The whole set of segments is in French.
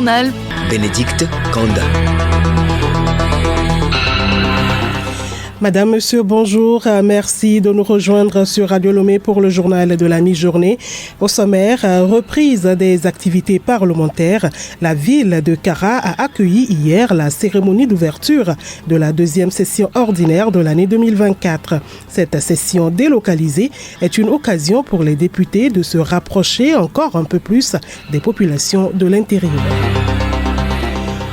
journal. Bénédicte Kanda. Madame, Monsieur, bonjour. Merci de nous rejoindre sur Radio Lomé pour le journal de la mi-journée. Au sommaire, reprise des activités parlementaires. La ville de Kara a accueilli hier la cérémonie d'ouverture de la deuxième session ordinaire de l'année 2024. Cette session délocalisée est une occasion pour les députés de se rapprocher encore un peu plus des populations de l'intérieur.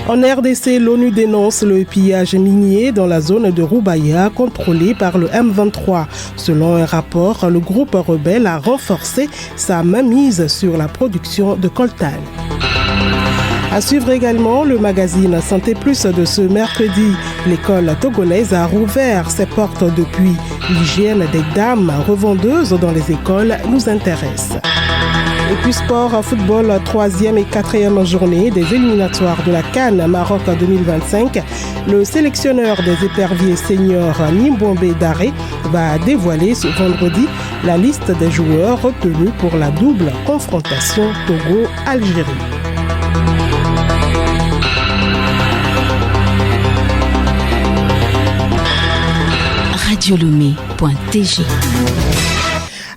En RDC, l'ONU dénonce le pillage minier dans la zone de Roubaïa contrôlée par le M23. Selon un rapport, le groupe rebelle a renforcé sa mainmise sur la production de coltan. À suivre également le magazine Santé Plus de ce mercredi. L'école togolaise a rouvert ses portes depuis. L'hygiène des dames revendeuses dans les écoles nous intéresse. Et puis sport, football, 3e et 4e journée des éliminatoires de la CAN Maroc 2025. Le sélectionneur des éperviers seniors Nimbombe Daré va dévoiler ce vendredi la liste des joueurs retenus pour la double confrontation Togo-Algérie. Radiolomé.tg.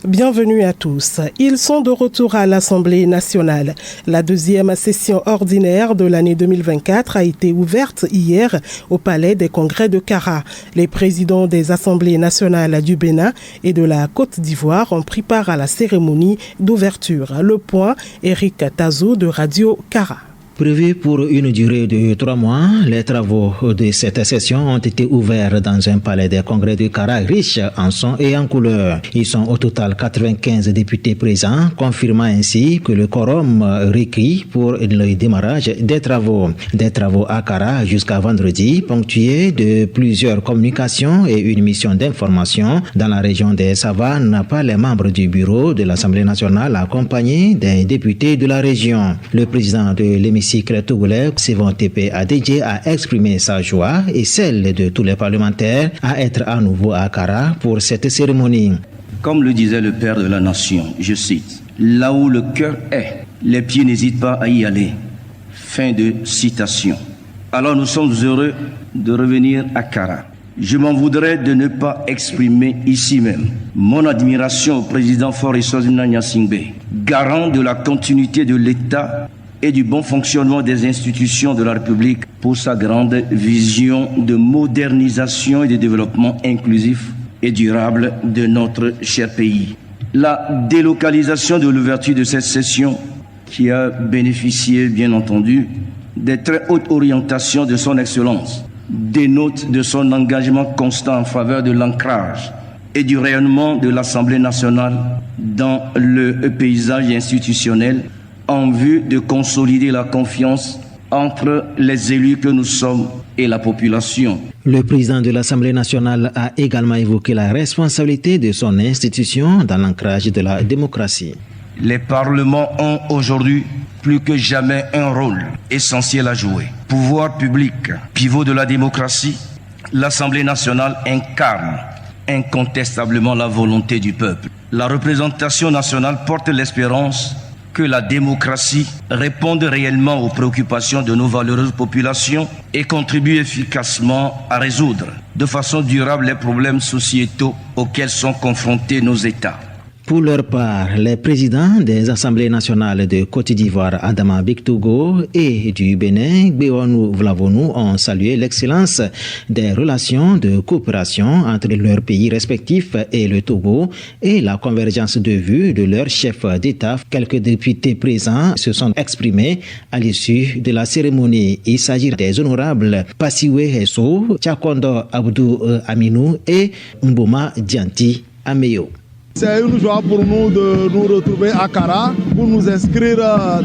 Bienvenue à tous. Ils sont de retour à l'Assemblée nationale. La deuxième session ordinaire de l'année 2024 a été ouverte hier au Palais des Congrès de Kara. Les présidents des Assemblées nationales du Bénin et de la Côte d'Ivoire ont pris part à la cérémonie d'ouverture. Le point, Eric Tazo de Radio Kara. Prévu pour une durée de 3 mois, les travaux de cette session ont été ouverts dans un palais des congrès de Kara riche en sons et en couleurs. Ils sont au total 95 députés présents, confirmant ainsi que le quorum requis pour le démarrage des travaux. Des travaux à Kara jusqu'à vendredi, ponctués de plusieurs communications et une mission d'information dans la région des Savanes par les membres du bureau de l'Assemblée nationale accompagnés des députés de la région. Le président de l'hémicycle togolais, Sévan Tepe Adedje, a exprimé sa joie et celle de tous les parlementaires à être à nouveau à Kara pour cette cérémonie. Comme le disait le père de la nation, je cite, « Là où le cœur est, les pieds n'hésitent pas à y aller. » Fin de citation. Alors nous sommes heureux de revenir à Kara. Je m'en voudrais de ne pas exprimer ici même mon admiration au président Faure Sozina Nyasingbe, garant de la continuité de l'État et du bon fonctionnement des institutions de la République pour sa grande vision de modernisation et de développement inclusif et durable de notre cher pays. La délocalisation de l'ouverture de cette session, qui a bénéficié, bien entendu, des très hautes orientations de son Excellence, dénote de son engagement constant en faveur de l'ancrage et du rayonnement de l'Assemblée nationale dans le paysage institutionnel en vue de consolider la confiance entre les élus que nous sommes et la population. Le président de l'Assemblée nationale a également évoqué la responsabilité de son institution dans l'ancrage de la démocratie. Les parlements ont aujourd'hui plus que jamais un rôle essentiel à jouer. Pouvoir public, pivot de la démocratie, l'Assemblée nationale incarne incontestablement la volonté du peuple. La représentation nationale porte l'espérance que la démocratie réponde réellement aux préoccupations de nos valeureuses populations et contribue efficacement à résoudre de façon durable les problèmes sociétaux auxquels sont confrontés nos États. Pour leur part, les présidents des assemblées nationales de Côte d'Ivoire, Adama Bictogo, et du Bénin, Béouanou Vlavonou, ont salué l'excellence des relations de coopération entre leurs pays respectifs et le Togo et la convergence de vues de leurs chefs d'État. Quelques députés présents se sont exprimés à l'issue de la cérémonie. Il s'agit des honorables Passiwe Hesso, Tchakondo Abdou Aminou et Mboma Dianti Ameyo. C'est une joie pour nous de nous retrouver à Kara pour nous inscrire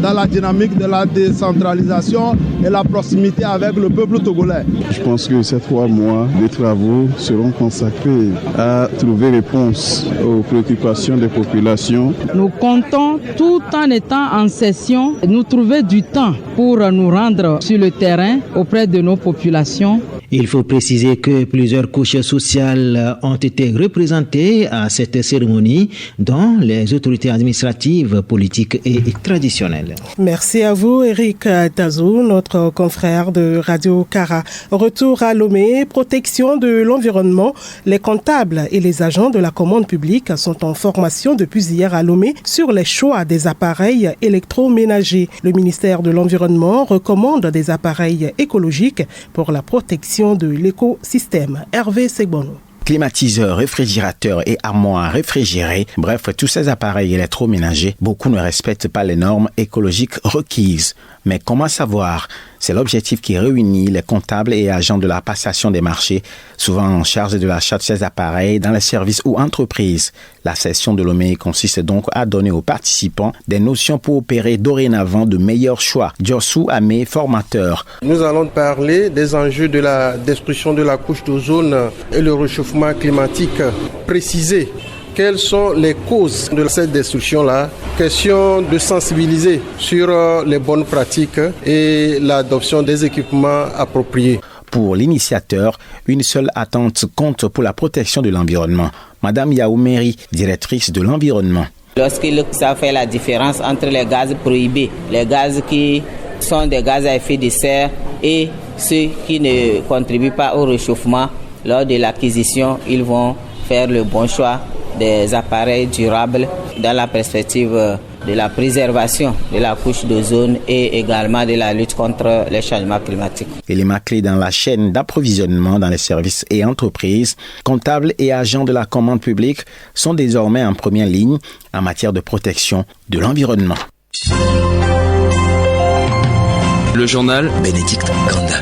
dans la dynamique de la décentralisation et la proximité avec le peuple togolais. Je pense que ces 3 mois de travaux seront consacrés à trouver réponse aux préoccupations des populations. Nous comptons, tout en étant en session, nous trouver du temps pour nous rendre sur le terrain auprès de nos populations. Il faut préciser que plusieurs couches sociales ont été représentées à cette cérémonie cérémonie, dont les autorités administratives, politiques et traditionnelles. Merci à vous, Eric Tazou, notre confrère de Radio Cara. Retour à Lomé, protection de l'environnement. Les comptables et les agents de la commande publique sont en formation depuis hier à Lomé sur les choix des appareils électroménagers. Le ministère de l'Environnement recommande des appareils écologiques pour la protection de l'écosystème. Hervé Segbono. Climatiseurs, réfrigérateurs et armoires réfrigérées, bref, tous ces appareils électroménagers, beaucoup ne respectent pas les normes écologiques requises. Mais comment savoir? C'est l'objectif qui réunit les comptables et agents de la passation des marchés, souvent en charge de l'achat de ces appareils dans les services ou entreprises. La session de Lomé consiste donc à donner aux participants des notions pour opérer dorénavant de meilleurs choix. Diossou Amé, formateur. Nous allons parler des enjeux de la destruction de la couche d'ozone et le réchauffement climatique précisé. Quelles sont les causes de cette destruction-là? Question de sensibiliser sur les bonnes pratiques et l'adoption des équipements appropriés. Pour l'initiateur, une seule attente compte pour la protection de l'environnement. Madame Yaoumeri, directrice de l'environnement. Lorsqu'il ça fait la différence entre les gaz prohibés, les gaz qui sont des gaz à effet de serre et ceux qui ne contribuent pas au réchauffement, lors de l'acquisition, ils vont faire le bon choix des appareils durables dans la perspective de la préservation de la couche d'ozone et également de la lutte contre les changements climatiques. Éléments clés dans la chaîne d'approvisionnement dans les services et entreprises, comptables et agents de la commande publique sont désormais en première ligne en matière de protection de l'environnement. Le journal Bénédicte Kanda.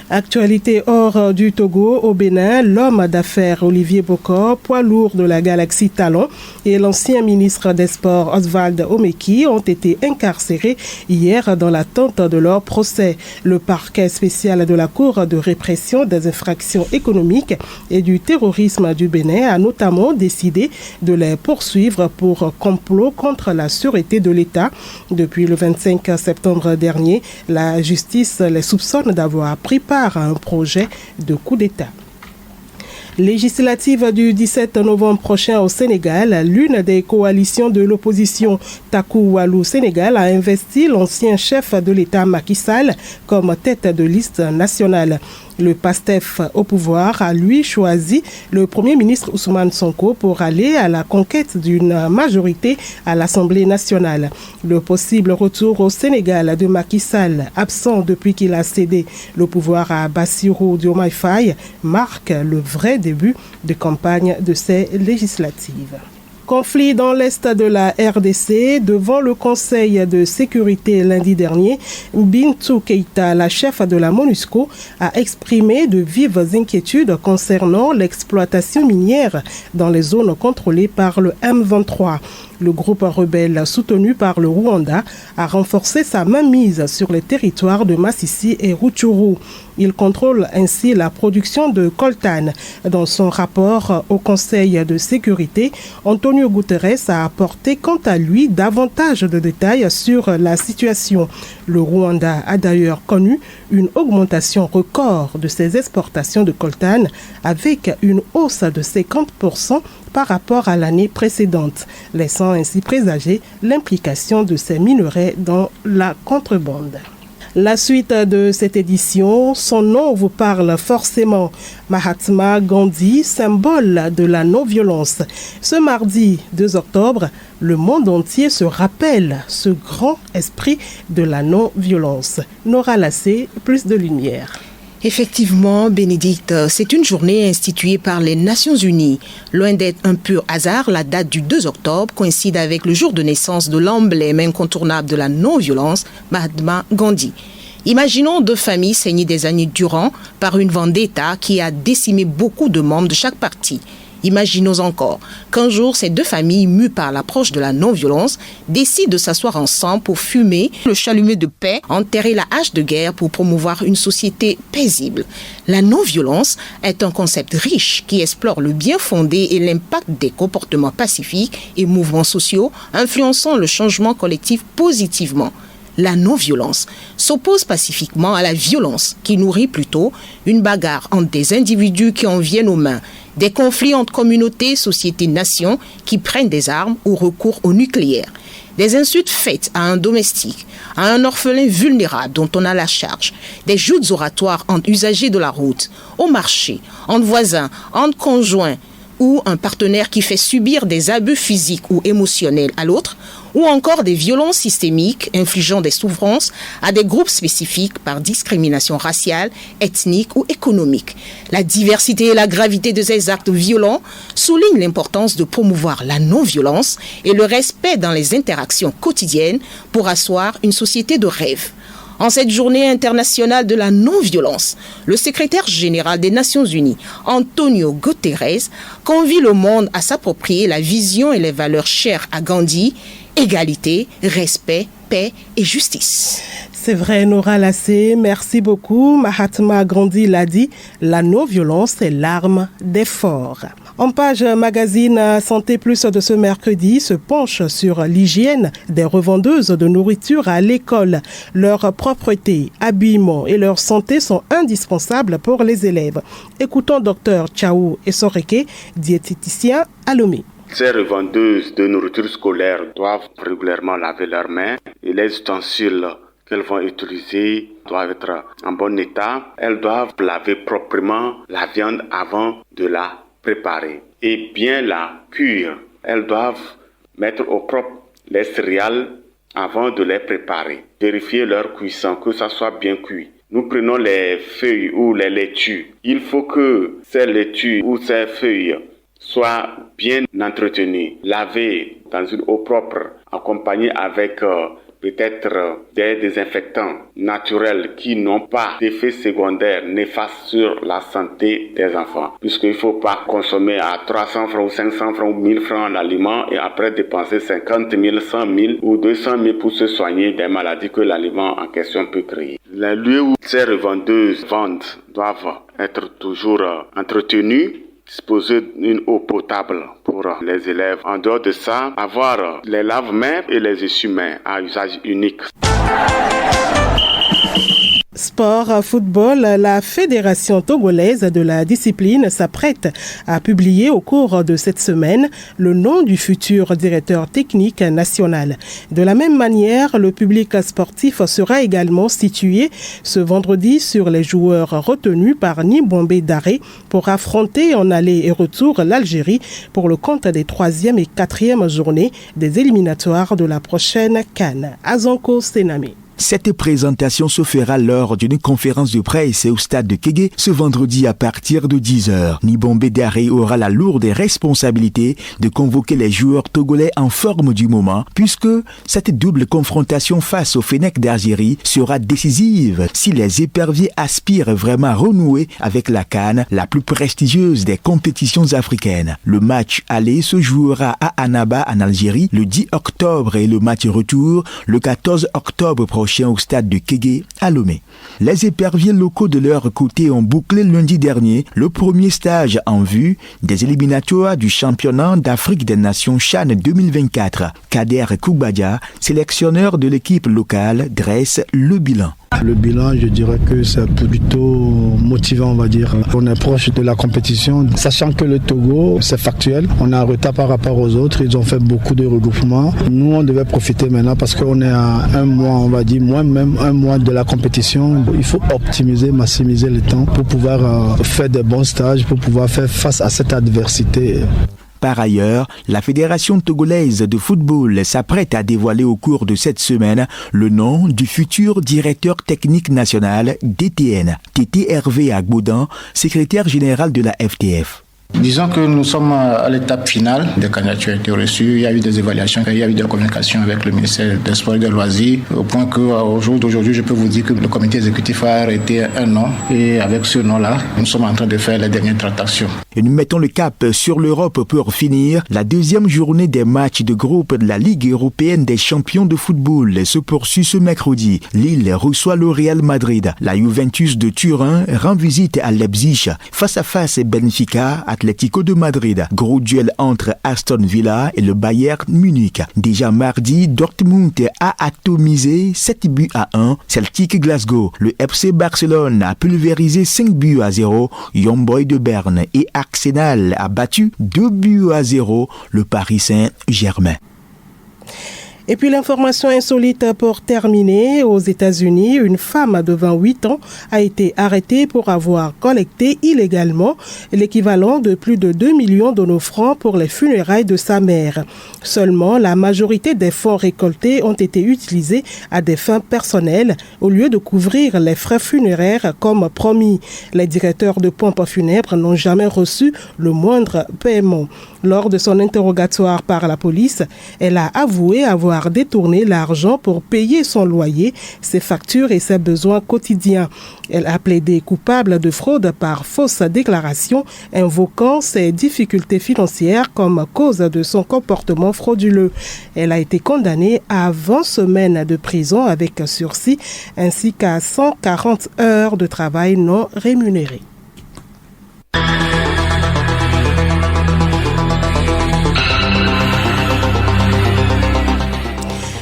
Actualité hors du Togo, au Bénin, l'homme d'affaires Olivier Bokor, poids lourd de la Galaxie Talon, et l'ancien ministre des Sports Oswald Omeki ont été incarcérés hier dans l'attente de leur procès. Le parquet spécial de la Cour de répression des infractions économiques et du terrorisme du Bénin a notamment décidé de les poursuivre pour complot contre la sûreté de l'État. Depuis le 25 septembre dernier, la justice les soupçonne d'avoir pris part à un projet de coup d'État. Législative du 17 novembre prochain au Sénégal, l'une des coalitions de l'opposition Taku Wallu Sénégal a investi l'ancien chef de l'État Macky Sall comme tête de liste nationale. Le PASTEF au pouvoir a lui choisi le Premier ministre Ousmane Sonko pour aller à la conquête d'une majorité à l'Assemblée nationale. Le possible retour au Sénégal de Macky Sall, absent depuis qu'il a cédé le pouvoir à Bassirou Diomaye Faye, marque le vrai début de campagne de ces législatives. Conflit dans l'est de la RDC. Devant le Conseil de sécurité lundi dernier, Bintou Keïta, la chef de la MONUSCO, a exprimé de vives inquiétudes concernant l'exploitation minière dans les zones contrôlées par le M23. Le groupe rebelle soutenu par le Rwanda a renforcé sa mainmise sur les territoires de Massissi et Rutshuru. Il contrôle ainsi la production de coltan. Dans son rapport au Conseil de sécurité, Antonio Guterres a apporté quant à lui davantage de détails sur la situation. Le Rwanda a d'ailleurs connu une augmentation record de ses exportations de coltan avec une hausse de 50% par rapport à l'année précédente, laissant ainsi présager l'implication de ces minerais dans la contrebande. La suite de cette édition, son nom vous parle forcément. Mahatma Gandhi, symbole de la non-violence. Ce mardi 2 octobre, le monde entier se rappelle ce grand esprit de la non-violence. Nora Lassé, plus de lumière. Effectivement, Bénédicte, c'est une journée instituée par les Nations Unies. Loin d'être un pur hasard, la date du 2 octobre coïncide avec le jour de naissance de l'emblème incontournable de la non-violence, Mahatma Gandhi. Imaginons deux familles saignées des années durant par une vendetta qui a décimé beaucoup de membres de chaque parti. Imaginons encore qu'un jour, ces deux familles, mues par l'approche de la non-violence, décident de s'asseoir ensemble pour fumer le chalumeau de paix, enterrer la hache de guerre pour promouvoir une société paisible. La non-violence est un concept riche qui explore le bien fondé et l'impact des comportements pacifiques et mouvements sociaux influençant le changement collectif positivement. la non-violence, s'oppose pacifiquement à la violence qui nourrit plutôt une bagarre entre des individus qui en viennent aux mains, des conflits entre communautés, sociétés, nations qui prennent des armes ou recourent au nucléaire, des insultes faites à un domestique, à un orphelin vulnérable dont on a la charge, des joutes oratoires entre usagers de la route, au marché, entre voisins, entre conjoints, ou un partenaire qui fait subir des abus physiques ou émotionnels à l'autre, ou encore des violences systémiques infligeant des souffrances à des groupes spécifiques par discrimination raciale, ethnique ou économique. La diversité et la gravité de ces actes violents soulignent l'importance de promouvoir la non-violence et le respect dans les interactions quotidiennes pour asseoir une société de rêve. En cette journée internationale de la non-violence, le secrétaire général des Nations Unies, Antonio Guterres, convie le monde à s'approprier la vision et les valeurs chères à Gandhi, égalité, respect, paix et justice. C'est vrai, Nora Lassé, merci beaucoup. Mahatma Gandhi l'a dit, la non-violence est l'arme des forts. En page magazine Santé Plus de ce mercredi se penche sur l'hygiène des revendeuses de nourriture à l'école. Leur propreté, habillement et leur santé sont indispensables pour les élèves. Écoutons Dr Chao Esoreke, diététicien à Lomé. Ces revendeuses de nourriture scolaire doivent régulièrement laver leurs mains et les ustensiles qu'elles vont utiliser doivent être en bon état. Elles doivent laver proprement la viande avant de la préparer et bien la cuire. Elles doivent mettre au propre les céréales avant de les préparer. Vérifier leur cuisson, que ça soit bien cuit. Nous prenons les feuilles ou les laitues. Il faut que ces laitues ou ces feuilles soient bien entretenues, lavées dans une eau propre, accompagnées avec peut-être des désinfectants naturels qui n'ont pas d'effet secondaire néfaste sur la santé des enfants. Puisqu'il ne faut pas consommer à 300 francs ou 500 francs ou 1000 francs l'aliment et après dépenser 50 000, 100 000 ou 200 000 pour se soigner des maladies que l'aliment en question peut créer. Les lieux où ces revendeuses vendent doivent être toujours entretenus, disposer d'une eau potable pour les élèves. En dehors de ça, avoir les lave-mains et les essuie-mains à usage unique. Sport, football, la Fédération togolaise de la discipline s'apprête à publier au cours de cette semaine le nom du futur directeur technique national. De la même manière, le public sportif sera également situé ce vendredi sur les joueurs retenus par Nibombe Daré pour affronter en aller et retour l'Algérie pour le compte des 3e et 4e journées des éliminatoires de la prochaine CAN. Azanko Sename. Cette présentation se fera lors d'une conférence de presse au stade de Kégué ce vendredi à partir de 10h. Nibombe Daré aura la lourde responsabilité de convoquer les joueurs togolais en forme du moment puisque cette double confrontation face au Fennec d'Algérie sera décisive si les éperviers aspirent vraiment à renouer avec la CAN, la plus prestigieuse des compétitions africaines. Le match aller se jouera à Annaba en Algérie le 10 octobre et le match retour le 14 octobre prochain au stade de Kégué à Lomé. Les éperviers locaux de leur côté ont bouclé lundi dernier le premier stage en vue des éliminatoires du championnat d'Afrique des Nations CHAN 2024. Kader Koubadia, sélectionneur de l'équipe locale, dresse le bilan. Le bilan, je dirais que c'est plutôt motivant, on va dire. On est proche de la compétition, sachant que le Togo, c'est factuel. On a un retard par rapport aux autres. Ils ont fait beaucoup de regroupements. Nous, on devait profiter maintenant parce qu'on est à un mois, on va dire, même un mois de la compétition. Il faut optimiser, maximiser le temps pour pouvoir faire des bons stages, pour pouvoir faire face à cette adversité. Par ailleurs, la Fédération togolaise de football s'apprête à dévoiler au cours de cette semaine le nom du futur directeur technique national DTN, Tété Hervé Agboudan, secrétaire général de la FTF. Disons que nous sommes à l'étape finale. Des candidatures ont été reçues, il y a eu des évaluations, il y a eu des communications avec le ministère des Sports et des Loisirs, au point qu'au jour d'aujourd'hui, je peux vous dire que le comité exécutif a arrêté un nom et avec ce nom-là, nous sommes en train de faire les dernières tractations. Et nous mettons le cap sur l'Europe pour finir. La deuxième journée des matchs de groupe de la Ligue européenne des champions de football se poursuit ce mercredi. Lille reçoit le Real Madrid. La Juventus de Turin rend visite à Leipzig. Face à face, Benfica Atlético de Madrid. Gros duel entre Aston Villa et le Bayern Munich. Déjà mardi, Dortmund a atomisé 7-1 Celtic Glasgow. Le FC Barcelone a pulvérisé 5-0 Young Boys de Berne et Arsenal a battu 2-0 le Paris Saint-Germain. Et puis l'information insolite pour terminer, aux États-Unis, une femme de 28 ans a été arrêtée pour avoir collecté illégalement l'équivalent de plus de 2 millions de nos francs pour les funérailles de sa mère. Seulement, la majorité des fonds récoltés ont été utilisés à des fins personnelles au lieu de couvrir les frais funéraires comme promis. Les directeurs de pompes funèbres n'ont jamais reçu le moindre paiement. Lors de son interrogatoire par la police, elle a avoué avoir détourné l'argent pour payer son loyer, ses factures et ses besoins quotidiens. Elle a plaidé coupable de fraude par fausse déclaration, invoquant ses difficultés financières comme cause de son comportement frauduleux. Elle a été condamnée à 20 semaines de prison avec sursis ainsi qu'à 140 heures de travail non rémunéré.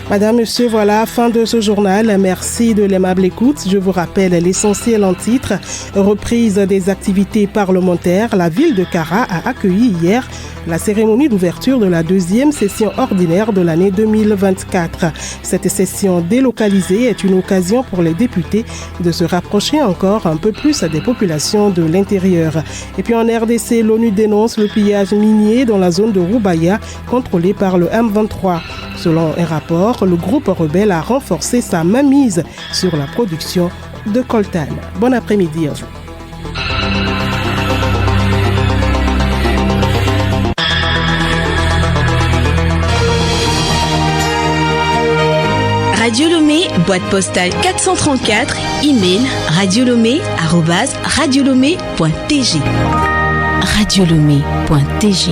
Madame, Monsieur, voilà, fin de ce journal. Merci de l'aimable écoute. Je vous rappelle l'essentiel en titre. Reprise des activités parlementaires. La ville de Kara a accueilli hier la cérémonie d'ouverture de la deuxième session ordinaire de l'année 2024. Cette session délocalisée est une occasion pour les députés de se rapprocher encore un peu plus des populations de l'intérieur. Et puis en RDC, l'ONU dénonce le pillage minier dans la zone de Roubaïa contrôlée par le M23. Selon un rapport, le groupe rebelle a renforcé sa mainmise sur la production de coltan. Bon après-midi à vous. Radio Lomé, boîte postale 434, email radiolomé@radiolomé.tg. radiolomé.tg